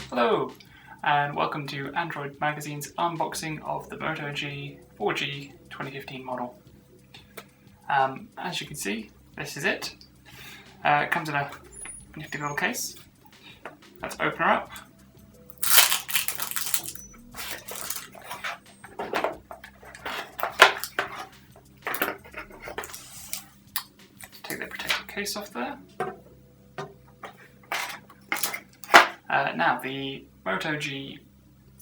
Hello, and welcome to Android Magazine's unboxing of the Moto G 4G 2015 model. As you can see, this is it. It comes in a nifty little case. Let's open her up. Take the protective case off there. Now, the Moto G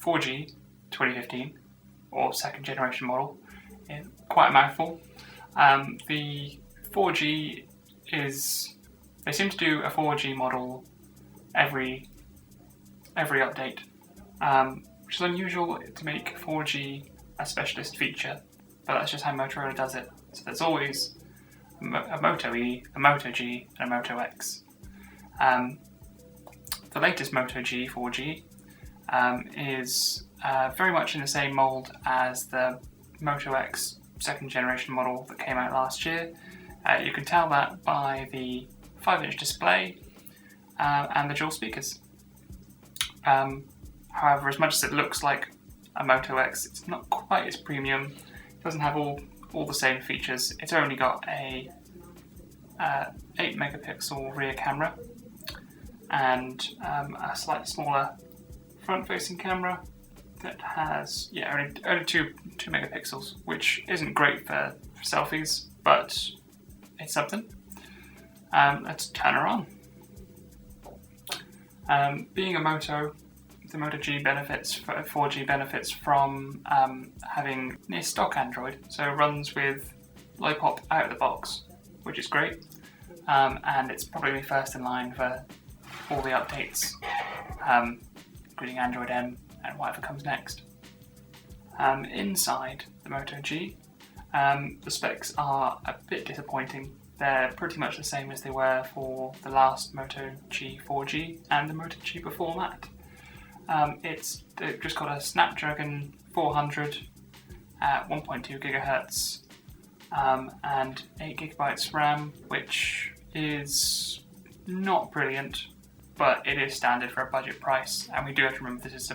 4G 2015, or second generation model, is quite a mouthful. The 4G they seem to do a 4G model every update, which is unusual to make 4G a specialist feature, but that's just how Motorola does it. So there's always a Moto E, a Moto G, and a Moto X. The latest Moto G 4G is very much in the same mould as the Moto X second generation model that came out last year. You can tell that by the 5-inch display and the dual speakers. However, as much as it looks like a Moto X, it's not quite as premium. It doesn't have all the same features. It's only got a 8 megapixel rear camera and a slightly smaller front-facing camera that has only 2 megapixels, which isn't great for selfies, but it's something. Let's turn her on. Being a Moto, the Moto G 4G benefits from having near stock Android, so it runs with low pop out of the box, which is great, and it's probably first in line for all the updates, including Android M and whatever comes next. Inside the Moto G, the specs are a bit disappointing. They're pretty much the same as they were for the last Moto G 4G and the Moto G before that. They've just got a Snapdragon 400 at 1.2 gigahertz and 8 gigabytes RAM, which is not brilliant, but it is standard for a budget price, and we do have to remember this is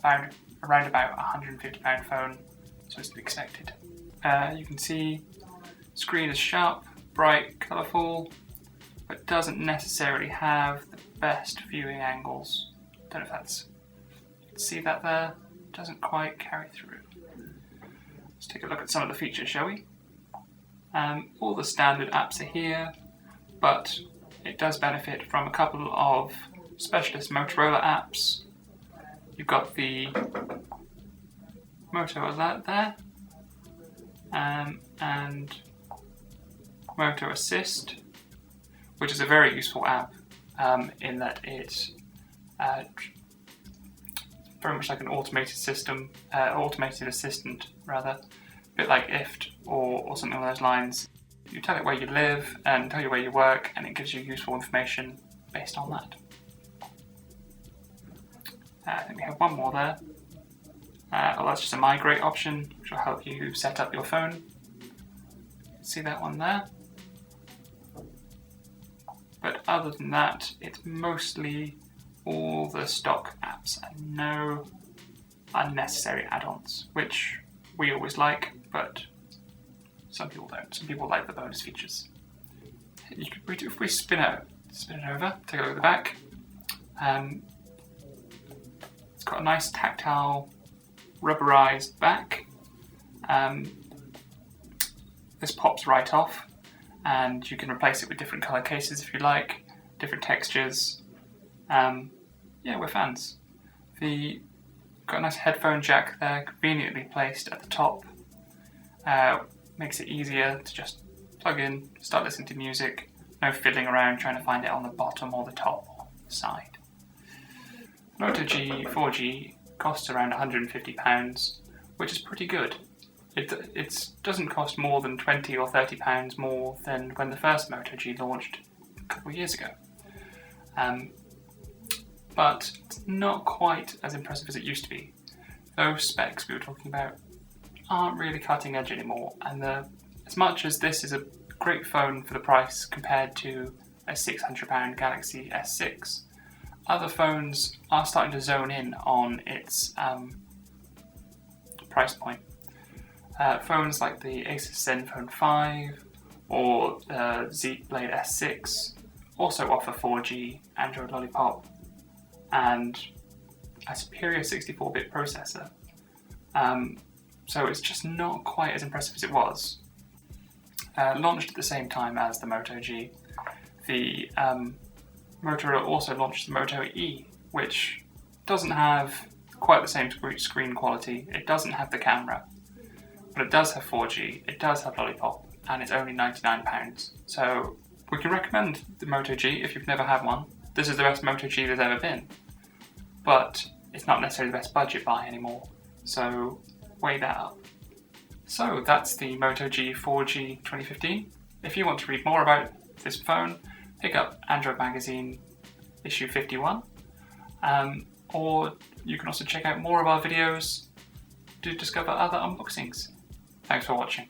around about £150 phone, so it's expected. You can see the screen is sharp, bright, colourful, but doesn't necessarily have the best viewing angles. Don't know if that's, see that there? Doesn't quite carry through. Let's take a look at some of the features, shall we? All the standard apps are here, but it does benefit from a couple of specialist Motorola apps. You've got the Moto Alert there, and Moto Assist, which is a very useful app in that it's very much like an automated assistant rather, a bit like IFT or something along those lines. You tell it where you live and tell you where you work, and it gives you useful information based on that. I think we have one more there. Well, that's just a migrate option, which will help you set up your phone. See that one there? But other than that, it's mostly all the stock apps and no unnecessary add-ons, which we always like, but some people don't. Some people like the bonus features. If we spin it over, take a look at the back. It's got a nice tactile, rubberized back. This pops right off, and you can replace it with different color cases if you like, different textures. We're fans. Got a nice headphone jack there, conveniently placed at the top. Makes it easier to just plug in, start listening to music, no fiddling around trying to find it on the bottom or the top or the side. Moto G 4G costs around £150, which is pretty good. It doesn't cost more than £20 or £30 more than when the first Moto G launched a couple of years ago. But it's not quite as impressive as it used to be. Those specs we were talking about aren't really cutting edge anymore, and the As much as this is a great phone for the price compared to a £600 Galaxy S6, other phones are starting to zone in on its price point. Phones like the Asus Zenfone 5 or the Z Blade S6 also offer 4G Android Lollipop and a superior 64-bit processor. So it's just not quite as impressive as it was. Launched at the same time as the Moto G, the Motorola also launched the Moto E, which doesn't have quite the same screen quality, it doesn't have the camera, but it does have 4G, it does have Lollipop, and it's only £99. So we can recommend the Moto G if you've never had one. This is the best Moto G there's ever been, but it's not necessarily the best budget buy anymore, so weigh that up. So that's the Moto G 4G 2015. If you want to read more about this phone, pick up Android Magazine issue 51, or you can also check out more of our videos to discover other unboxings. Thanks for watching.